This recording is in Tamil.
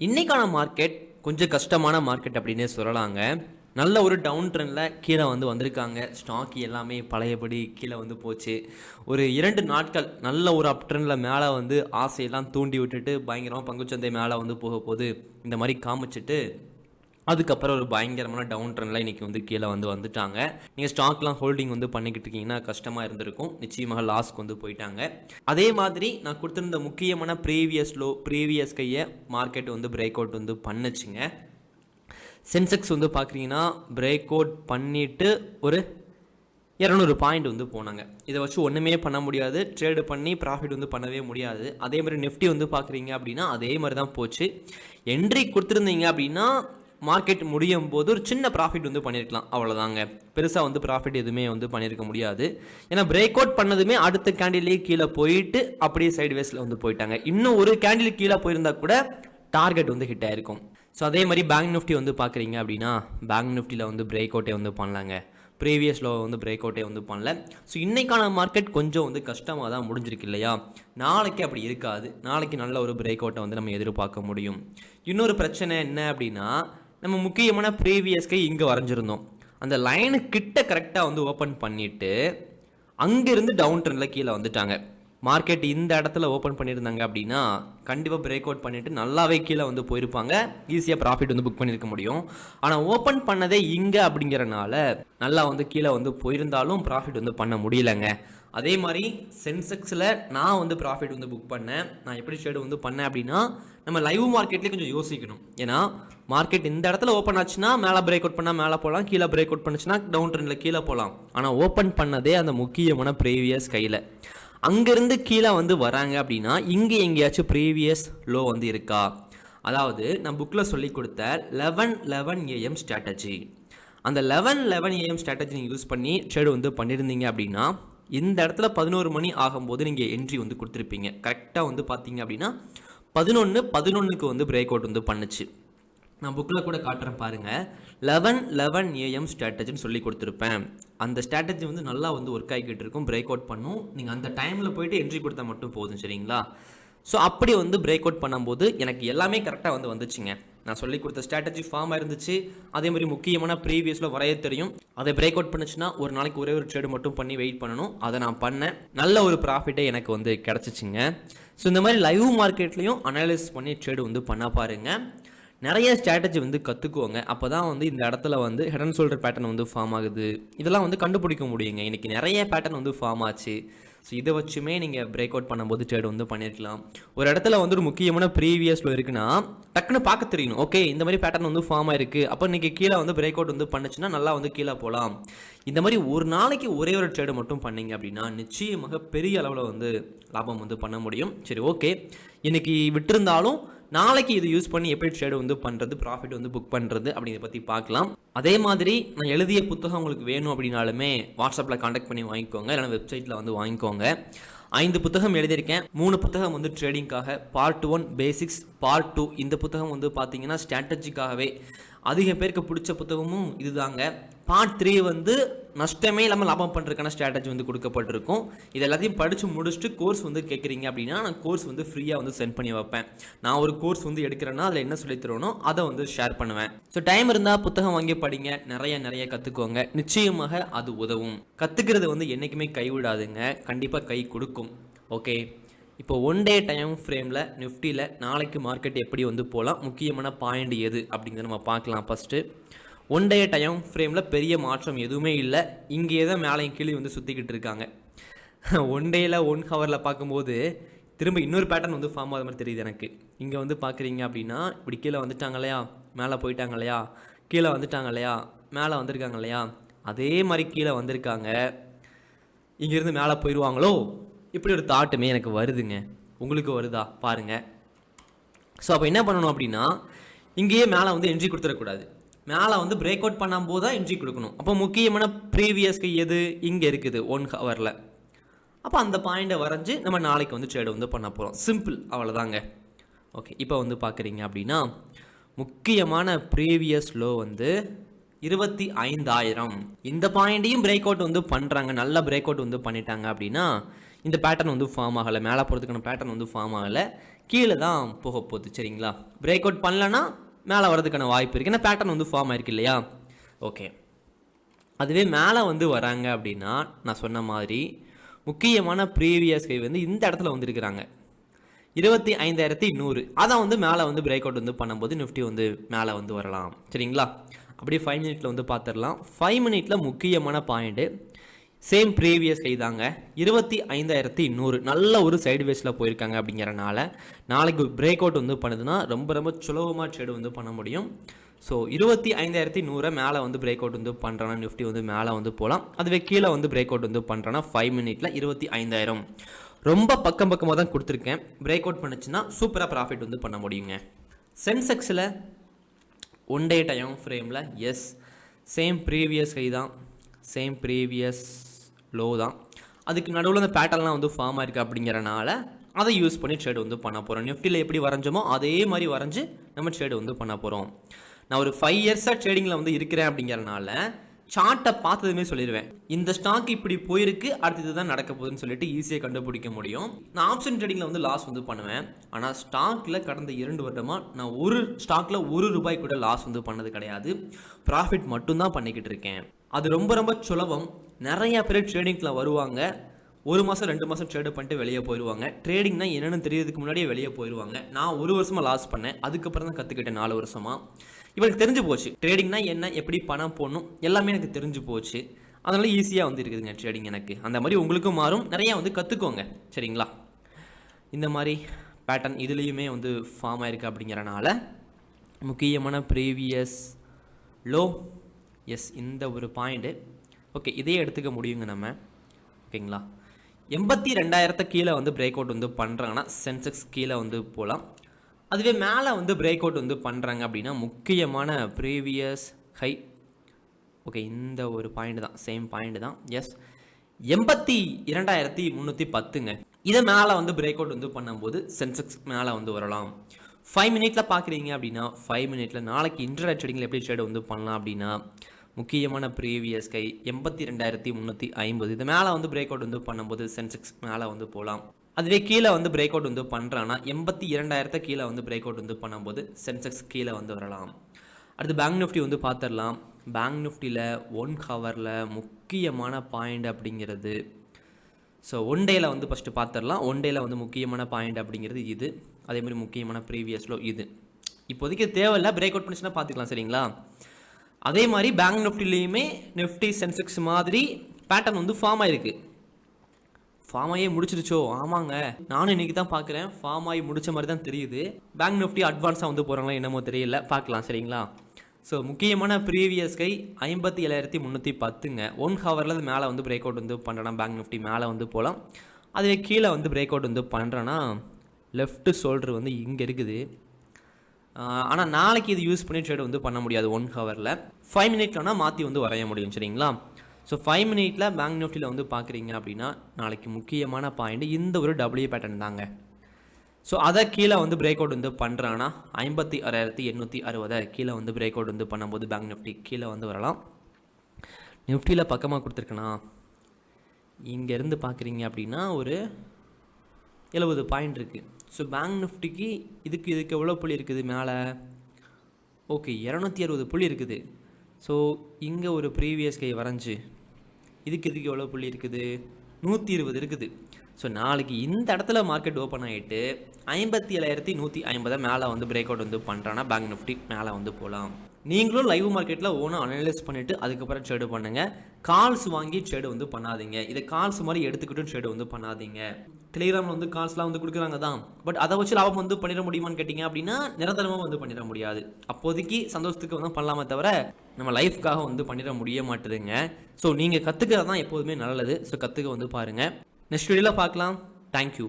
இன்னைக்கான மார்க்கெட் கொஞ்சம் கஷ்டமான மார்க்கெட் அப்படின்னே சொல்லலாங்க. நல்ல ஒரு டவுன் ட்ரெண்டில் கீழே வந்திருக்காங்க. ஸ்டாக் எல்லாமே பழையபடி கீழே போச்சு. ஒரு 2 நாட்கள் நல்ல ஒரு அப் ட்ரெண்டில் மேலே ஆசையெல்லாம் தூண்டி விட்டுட்டு பயங்கரமாக பங்குச்சந்தை மேலே போக போது இந்த மாதிரி காமிச்சிட்டு அதுக்கப்புறம் ஒரு பயங்கரமான டவுன் ட்ரெண்டில் இன்றைக்கி கீழே வந்துட்டாங்க. நீங்கள் ஸ்டாக்லாம் ஹோல்டிங் பண்ணிக்கிட்டு இருக்கீங்கன்னா கஷ்டமாக இருந்திருக்கும். நிச்சயமாக லாஸ்க்கு போயிட்டாங்க. அதே மாதிரி நான் கொடுத்துருந்த முக்கியமான ப்ரீவியஸ் கையை மார்க்கெட் பிரேக் அவுட் பண்ணுச்சுங்க. சென்செக்ஸ் பார்க்குறீங்கன்னா பிரேக் அவுட் பண்ணிவிட்டு ஒரு 200 பாயிண்ட் போனாங்க. இதை வச்சு ஒன்றுமே பண்ண முடியாது. ட்ரேடு பண்ணி ப்ராஃபிட் பண்ணவே முடியாது. அதே மாதிரி நிஃப்டி பார்க்குறீங்க அப்படின்னா அதே மாதிரி தான் போச்சு. என்ட்ரி கொடுத்துருந்தீங்க அப்படின்னா மார்க்கெட் முடியும் போது ஒரு சின்ன ப்ராஃபிட் பண்ணியிருக்கலாம், அவ்வளோதாங்க. பெருசாக ப்ராஃபிட் எதுவுமே பண்ணியிருக்க முடியாது. ஏன்னா பிரேக் அவுட் பண்ணதுமே அடுத்த கேண்டிலே கீழே போயிட்டு அப்படியே சைட்வேஸில் போயிட்டாங்க. இன்னும் ஒரு கேண்டில் கீழே போயிருந்தா கூட டார்கெட் ஹிட் ஆயிருக்கும். ஸோ அதே மாதிரி பேங்க் நிஃப்டி பார்க்குறீங்க அப்படின்னா பேங்க் நிஃப்டியில் பிரேக் அவுட்டே பண்ணலாங்க. ப்ரீவியஸ் லோ பிரேக் அவுட்டே பண்ணல. ஸோ இன்றைக்கான மார்க்கெட் கொஞ்சம் கஷ்டமாக தான் முடிஞ்சிருக்கு இல்லையா? நாளைக்கு அப்படி இருக்காது. நாளைக்கு நல்ல ஒரு பிரேக் அவுட்டை நம்ம எதிர்பார்க்க முடியும். இன்னொரு பிரச்சனை என்ன அப்படின்னா, நம்ம முக்கியமான ப்ரீவியஸ்க்கு இங்கே வரைஞ்சிருந்தோம். அந்த லைனு கிட்ட கரெக்டாக ஓப்பன் பண்ணிவிட்டு அங்கேருந்து டவுன் ட்ரெண்டில் கீழே வந்துட்டாங்க. மார்க்கெட் இந்த இடத்துல ஓப்பன் பண்ணியிருந்தாங்க அப்படின்னா கண்டிப்பாக பிரேக் அவுட் பண்ணிவிட்டு நல்லாவே கீழே போயிருப்பாங்க. ஈஸியாக ப்ராஃபிட் புக் பண்ணியிருக்க முடியும். ஆனால் ஓப்பன் பண்ணதே இங்கே அப்படிங்கிறனால நல்லா கீழே போயிருந்தாலும் ப்ராஃபிட் பண்ண முடியலைங்க. அதே மாதிரி சென்செக்ஸில் நான் ப்ராஃபிட் புக் பண்ணேன். நான் எப்படி ட்ரேடு பண்ணேன் அப்படின்னா, நம்ம லைவ் மார்க்கெட்லேயே கொஞ்சம் யோசிக்கணும். ஏன்னா மார்க்கெட் இந்த இடத்துல ஓப்பன் ஆச்சுன்னா மேலே பிரேக் அவுட் பண்ணால் மேலே போகலாம், கீழே பிரேக் அவுட் பண்ணுச்சுன்னா டவுன் ட்ரெண்டில் கீழே போகலாம். ஆனால் ஓப்பன் பண்ணதே அந்த முக்கியமான ப்ரீவியஸ் கையில். அங்கேருந்து கீழே வராங்க அப்படின்னா இங்கே எங்கேயாச்சும் ப்ரீவியஸ் லோ இருக்கா? அதாவது நான் புக்கில் சொல்லி கொடுத்த 11:11 AM ஸ்ட்ராட்டஜி, அந்த 11:11 AM ஸ்ட்ராட்டஜி நீங்கள் யூஸ் பண்ணி ட்ரேடு பண்ணியிருந்தீங்க அப்படின்னா இந்த இடத்துல 11 மணி ஆகும்போது நீங்கள் என்ட்ரி கொடுத்துருப்பீங்க. கரெக்டாக பார்த்தீங்க அப்படின்னா 11:11க்கு பிரேக் அவுட் பண்ணுச்சு. நான் புக்கில் கூட காட்டுறேன் பாருங்கள். 11:11 AM ஸ்ட்ராட்டஜின்னு சொல்லி கொடுத்துருப்பேன். அந்த ஸ்ட்ராட்டஜி நல்லா ஒர்க் ஆகிக்கிட்டு இருக்கும், பிரேக் அவுட் பண்ணும். நீங்கள் அந்த டைமில் போய்ட்டு என்ட்ரி கொடுத்தா மட்டும் போதும், சரிங்களா? ஸோ அப்படி பிரேக் அவுட் பண்ணும்போது எனக்கு எல்லாமே கரெக்டாக வந்துச்சுங்க. நான் சொல்லி கொடுத்த ஸ்ட்ராட்டஜி ஃபார்மாக இருந்துச்சு. அதே மாதிரி முக்கியமான ப்ரீவியஸில் வரைய தெரியும். அதை பிரேக் அவுட் பண்ணுச்சுன்னா ஒரு நாளைக்கு ஒரே ஒரு ட்ரேடு மட்டும் பண்ணி வெயிட் பண்ணணும். அதை நான் பண்ணேன். நல்ல ஒரு ப்ராஃபிட்டே எனக்கு கிடச்சிச்சிங்க. ஸோ இந்த மாதிரி லைவ் மார்க்கெட்லேயும் அனலைஸ் பண்ணி ட்ரேடு பண்ண பாருங்கள். நிறைய ஸ்ட்ராட்டஜி கற்றுக்குவோங்க. அப்போ தான் இந்த இடத்துல head and shoulder pattern form ஆகுது. இதெல்லாம் கண்டுபிடிக்க முடியுங்க. இன்றைக்கி நிறைய பேட்டர்ன் ஃபார்ம் ஆச்சு. ஸோ இதை வச்சுமே நீங்கள் பிரேக் அவுட் பண்ணும்போது ட்ரேடு பண்ணியிருக்கலாம். ஒரு இடத்துல ஒரு முக்கியமான ப்ரீவியஸில் இருக்குன்னா டக்குன்னு பார்க்க தெரியணும். ஓகே, இந்த மாதிரி பேட்டர்ன் ஃபார்ம் ஆயிருக்கு. அப்போ இன்றைக்கி கீழே பிரேக் அவுட் பண்ணுச்சுன்னா நல்லா கீழே போகலாம். இந்த மாதிரி ஒரு நாளைக்கு ஒரே ஒரு ட்ரேடு மட்டும் பண்ணிங்க அப்படின்னா நிச்சயமாக பெரிய அளவில் லாபம் பண்ண முடியும். சரி, ஓகே, இன்றைக்கி விட்டுருந்தாலும் நாளைக்கு இது யூஸ் பண்ணி எப்படி ட்ரேடு பண்ணுறது, ப்ராஃபிட் புக் பண்ணுறது அப்படிங்கிறத பற்றி பார்க்கலாம். அதே மாதிரி நான் எழுதிய புத்தகம் உங்களுக்கு வேணும் அப்படின்னாலுமே வாட்ஸ்அப்பில் காண்டாக்ட் பண்ணி வாங்கிக்கோங்க, இல்லைனா வெப்சைட்டில் வாங்கிக்கோங்க. 5 புத்தகம் எழுதியிருக்கேன். 3 புத்தகம் ட்ரேடிங்காக. பார்ட் 1 பேசிக்ஸ், பார்ட் 2 இந்த புத்தகம் பார்த்தீங்கன்னா ஸ்ட்ராட்டஜிக்காகவே அதிக பேருக்கு பிடிச்ச புத்தகமும் இதுதாங்க. பார்ட் 3 நஷ்டமே இல்லாமல் லாபம் பண்ணுறதுக்கான ஸ்ட்ராட்டஜி கொடுக்கப்பட்டிருக்கும். இது எல்லாத்தையும் படித்து முடிச்சுட்டு கோர்ஸ் கேட்குறீங்க அப்படின்னா நான் கோர்ஸ் ஃப்ரீயாக சென்ட் பண்ணி வைப்பேன். நான் ஒரு கோர்ஸ் எடுக்கிறேன்னா அதில் என்ன சொல்லி தருவனோ அதை ஷேர் பண்ணுவேன். ஸோ டைம் இருந்தால் புத்தகம் வாங்கி படிங்க, நிறைய கற்றுக்கோங்க. நிச்சயமாக அது உதவும். கற்றுக்கிறது என்றைக்குமே கைவிடாதுங்க, கண்டிப்பாக கை கொடுக்கும். ஓகே, இப்போ 1 டே டைம் ஃப்ரேமில் நிஃப்டியில் நாளைக்கு மார்க்கெட் எப்படி போகலாம், முக்கியமான பாயிண்ட் எது அப்படிங்கிறத நம்ம பார்க்கலாம். ஃபஸ்ட்டு 1 டே டைம் ஃப்ரேமில் பெரிய மாற்றம் எதுவுமே இல்லை. இங்கே தான் மேலேயும் கீழே சுற்றிக்கிட்டு இருக்காங்க. 1 டேயில் 1 ஹவரில் பார்க்கும்போது திரும்ப இன்னொரு பேட்டர்ன் ஃபார்ம் ஆகிற மாதிரி தெரியுது எனக்கு. இங்கே பார்க்குறீங்க அப்படின்னா இப்படி கீழே வந்துட்டாங்க இல்லையா, மேலே போயிட்டாங்க இல்லையா, கீழே வந்துட்டாங்க இல்லையா, மேலே வந்திருக்காங்க இல்லையா, அதே மாதிரி கீழே வந்திருக்காங்க. இங்கேருந்து மேலே போயிடுவாங்களோ இப்படி ஒரு தாட்டுமே எனக்கு வருதுங்க. உங்களுக்கு வருதா பாருங்கள். ஸோ அப்போ என்ன பண்ணணும் அப்படின்னா, இங்கேயே மேலே என்ட்ரி கொடுத்துடக்கூடாது. மேலே பிரேக் அவுட் பண்ணும்போது தான் என்ட்ரி கொடுக்கணும். அப்போ முக்கியமான ப்ரீவியஸ்க்கு எது இங்கே இருக்குது 1 ஹவரில். அப்போ அந்த பாயிண்ட்டை வரைஞ்சி நம்ம நாளைக்கு ட்ரேடு பண்ண போகிறோம். சிம்பிள், அவ்வளோதாங்க. ஓகே, இப்போ பார்க்குறீங்க அப்படின்னா முக்கியமான ப்ரீவியஸ் லோ 25,000. இந்த பாயிண்ட்டையும் பிரேக் அவுட் பண்ணுறாங்க. நல்ல பிரேக் அவுட் பண்ணிட்டாங்க அப்படின்னா இந்த பேட்டர்ன் ஃபார்ம் ஆகலை. மேலே போகிறதுக்கான பேட்டர்ன் ஃபார்ம் ஆகலை. கீழே தான் போக போகுது. சரிங்களா, பிரேக் அவுட் பண்ணலன்னா மேலே வரதுக்கான வாய்ப்பு இருக்குது. ஏன்னா பேட்டர்ன் வந்து ஃபார்ம் ஆயிருக்கு இல்லையா. ஓகே, அதுவே மேலே வந்து வராங்க அப்படின்னா நான் சொன்ன மாதிரி முக்கியமான ப்ரீவியஸ் கை வந்து இந்த இடத்துல வந்துருக்கிறாங்க 25,100. அதான் வந்து மேலே வந்து பிரேக் அவுட் வந்து பண்ணும்போது நிஃப்டி வந்து மேலே வந்து வரலாம். சரிங்களா, அப்படியே 5 மினிட்ல வந்து பார்த்துடலாம். 5 மினிட்ல முக்கியமான பாயிண்ட்டு சேம் ப்ரீவியஸ் கை தாங்க, 25,100. நல்ல ஒரு சைடு வேஸில் போயிருக்காங்க. அப்படிங்கிறனால நாளைக்கு பிரேக் அவுட் வந்து பண்ணுதுன்னா ரொம்ப ரொம்ப சுலபமாக ட்ரேடு வந்து பண்ண முடியும். ஸோ 25,100 மேலே வந்து பிரேக் அவுட் வந்து பண்ணுறேன்னா நிஃப்டி வந்து மேலே வந்து போகலாம். அதுவே கீழே வந்து பிரேக் அவுட் வந்து பண்ணுறேன்னா 5 மினிட்ல 25,000 ரொம்ப பக்கமாக தான் கொடுத்துருக்கேன். பிரேக் அவுட் பண்ணுச்சுன்னா சூப்பராக ப்ராஃபிட் வந்து பண்ண முடியுங்க. சென்செக்ஸில் 1 டே டைம் ஃப்ரேமில் எஸ் சேம் ப்ரீவியஸ் கை தான், சேம் ப்ரீவியஸ் லோ தான். அதுக்கு நடுவில் அந்த பேட்டர்லாம் வந்து ஃபார்ம் ஆயிருக்கு. அப்படிங்கிறனால அதை யூஸ் பண்ணி ட்ரேடு வந்து பண்ண போகிறோம். நிஃப்டியில் எப்படி வரைஞ்சோமோ அதே மாதிரி வரைஞ்சி நம்ம ட்ரேடு வந்து பண்ண போகிறோம். நான் ஒரு 5 இயர்ஸாக ட்ரேடிங்கில் வந்து இருக்கிறேன். அப்படிங்கிறனால சார்ட்டை பார்த்ததுமே சொல்லிடுவேன், இந்த ஸ்டாக் இப்படி போயிருக்கு, அடுத்தது தான் நடக்க போகுதுன்னு சொல்லிட்டு ஈஸியாக கண்டுபிடிக்க முடியும். நான் ஆப்ஷன் ட்ரேடிங்கில் வந்து லாஸ் வந்து பண்ணுவேன். ஆனால் ஸ்டாக்கில் கடந்த 2 வருடமாக நான் ஒரு ஸ்டாக்கில் ₹1 கூட லாஸ் வந்து பண்ணது கிடையாது. ப்ராஃபிட் மட்டும்தான் பண்ணிக்கிட்டு இருக்கேன். அது ரொம்ப ரொம்ப சுலபம். நிறைய பேர் ட்ரேடிங்கில் வருவாங்க, 1 மாதம் 2 மாதம் ட்ரேடு பண்ணிட்டு வெளியே போயிடுவாங்க. ட்ரேடிங்னா என்னென்னு தெரியறதுக்கு முன்னாடியே வெளியே போயிடுவாங்க. நான் 1 வருஷமாக லாஸ் பண்ணேன், அதுக்கப்புறம் தான் கற்றுக்கிட்டேன் 4 வருஷமாக. இவனுக்கு தெரிஞ்சு போச்சு ட்ரேடிங்னா என்ன, எப்படி பணம் போடணும் எல்லாமே எனக்கு தெரிஞ்சு போச்சு. அதனால ஈஸியாக வந்து இருக்குதுங்க ட்ரேடிங் எனக்கு. அந்த மாதிரி உங்களுக்கும் மாறும், நிறையா வந்து கற்றுக்கோங்க. சரிங்களா, இந்த மாதிரி பேட்டர்ன் இதுலேயுமே வந்து ஃபார்ம் ஆயிருக்கு. அப்படிங்கிறனால முக்கியமான ப்ரீவியஸ் லோ எஸ் இந்த ஒரு பாயிண்ட்டு. ஓகே, இதே எடுத்துக்க முடியுங்க நம்ம. ஓகேங்களா, 82,000 கீழே வந்து பிரேக் அவுட் வந்து பண்ணுறாங்கன்னா சென்செக்ஸ் கீழே வந்து போகலாம். அதுவே மேலே வந்து பிரேக் அவுட் வந்து பண்ணுறாங்க அப்படின்னா முக்கியமான ப்ரீவியஸ் ஹை. ஓகே, இந்த ஒரு பாயிண்ட் தான், சேம் பாயிண்ட் தான். எஸ் 82,310ங்க. இதை மேலே வந்து பிரேக் அவுட் வந்து பண்ணும்போது சென்செக்ஸ் மேலே வந்து வரலாம். 5 மினிட்ல பார்க்குறீங்க அப்படின்னா 5 மினிட்ல நாளைக்கு இன்டர்நெட் ட்ரேடிங்கில் எப்படி ட்ரேட் வந்து பண்ணலாம் அப்படின்னா முக்கியமான ப்ரீவியஸ் கை 82,350. இது மேலே வந்து பிரேக் அவுட் வந்து பண்ணும்போது சென்செக்ஸ் மேலே வந்து போகலாம். அதுவே கீழே வந்து பிரேக் அவுட் வந்து பண்ணுறான்னா 82,000 கீழே வந்து பிரேக் அவுட் வந்து பண்ணும்போது சென்செக்ஸ் கீழே வந்து வரலாம். அடுத்து பேங்க் நிஃப்டி வந்து பார்த்துடலாம். பேங்க் நிஃப்டியில் 1 ஹவரில் முக்கியமான பாயிண்ட் அப்படிங்கிறது, ஸோ 1 டேயில் வந்து ஃபஸ்ட்டு பார்த்துடலாம். 1 டேயில் வந்து முக்கியமான பாயிண்ட் அப்படிங்கிறது இது. அதே மாதிரி முக்கியமான ப்ரீவியஸ்லோ இது. இப்போதைக்கு தேவையில்லை, பிரேக் அவுட் பண்ணிச்சுன்னா பார்த்துக்கலாம். சரிங்களா, அதே மாதிரி பேங்க் நிஃப்டிலையுமே நிஃப்டி சென்செக்ஸ் மாதிரி பேட்டர்ன் வந்து ஃபார்ம் ஆகிருக்கு. ஃபார்ம் ஆகியே முடிச்சிருச்சோ? ஆமாங்க, நானும் இன்றைக்கி தான் பார்க்குறேன். ஃபார்ம் ஆகி முடிச்ச மாதிரி தான் தெரியுது. பேங்க் நிஃப்டி அட்வான்ஸாக வந்து போகிறாங்களா என்னமோ தெரியல, பார்க்கலாம். சரிங்களா, ஸோ முக்கியமான ப்ரீவியஸ் கை 57,310ங்க. 1 ஹவரில் மேலே வந்து பிரேக் அவுட் வந்து பண்ணுறேன்னா பேங்க் நிஃப்டி மேலே வந்து போகலாம். அதுவே கீழே வந்து பிரேக் அவுட் வந்து பண்ணுறேன்னா லெஃப்ட் ஷோல்டர் வந்து இங்கே இருக்குது. ஆனால் நாளைக்கு இது யூஸ் பண்ணி ட்ரேட் வந்து பண்ண முடியாது 1 ஹவரில். 5 மினிட்லனா மாற்றி வந்து வரைய முடியும். சரிங்களா, ஸோ 5 மினிட்ல பேங்க் நிஃப்டியில் வந்து பார்க்குறீங்க அப்படின்னா நாளைக்கு முக்கியமான பாயிண்ட் இந்த ஒரு டபிள்யூ பேட்டர்ன் தாங்க. ஸோ அதை கீழே வந்து பிரேக் அவுட் வந்து பண்ணுறான்னா 56,860 கீழே வந்து பிரேக் அவுட் வந்து பண்ணும்போது பேங்க் நிஃப்டி கீழே வந்து வரலாம். நிஃப்டியில் பக்கமாக கொடுத்துருக்கேனா, இங்கேருந்து பார்க்குறீங்க அப்படின்னா ஒரு 70 பாயிண்ட் இருக்குது. ஸோ பேங்க் நிஃப்டிக்கு இதுக்கு எவ்வளோ புள்ளி இருக்குது மேலே? ஓகே, 260 புள்ளி இருக்குது. ஸோ இங்கே ஒரு ப்ரீவியஸ் கை வரைஞ்சி இதுக்கு எவ்வளோ புள்ளி இருக்குது? 120 இருக்குது. ஸோ நாளைக்கு இந்த இடத்துல மார்க்கெட் ஓப்பன் ஆகிட்டு 57,150 மேலே வந்து பிரேக் அவுட் வந்து பண்ணுறான்னா பேங்க் நிஃப்டி மேலே வந்து போகலாம். நீங்களும் லைவ் மார்க்கெட்டில் ஓனாக அனலைஸ் பண்ணிவிட்டு அதுக்கப்புறம் ட்ரேடு பண்ணுங்கள். கால்ஸ் வாங்கி ட்ரேடு வந்து பண்ணாதீங்க. இதை கால்ஸ் மாதிரி எடுத்துக்கிட்டு ட்ரேடு வந்து பண்ணாதீங்க. டெலிகிராமில் வந்து கால்ஸ்லாம் வந்து கொடுக்குறாங்க தான், பட் அதை வச்சு லாபம் வந்து பண்ணிட முடியுமான்னு கேட்டிங்க அப்படின்னா நிரந்தரமாக வந்து பண்ணிட முடியாது. அப்போதைக்கு சந்தோஷத்துக்கு வந்து பண்ணலாமே தவிர நம்ம லைஃப்காக வந்து பண்ணிட முடிய மாட்டுதுங்க. ஸோ நீங்கள் கற்றுக்கிறது தான் எப்போதுமே நல்லது. ஸோ கற்றுக்க வந்து பாருங்கள். நெக்ஸ்ட் வீடியோவில் பார்க்கலாம். தேங்க்யூ.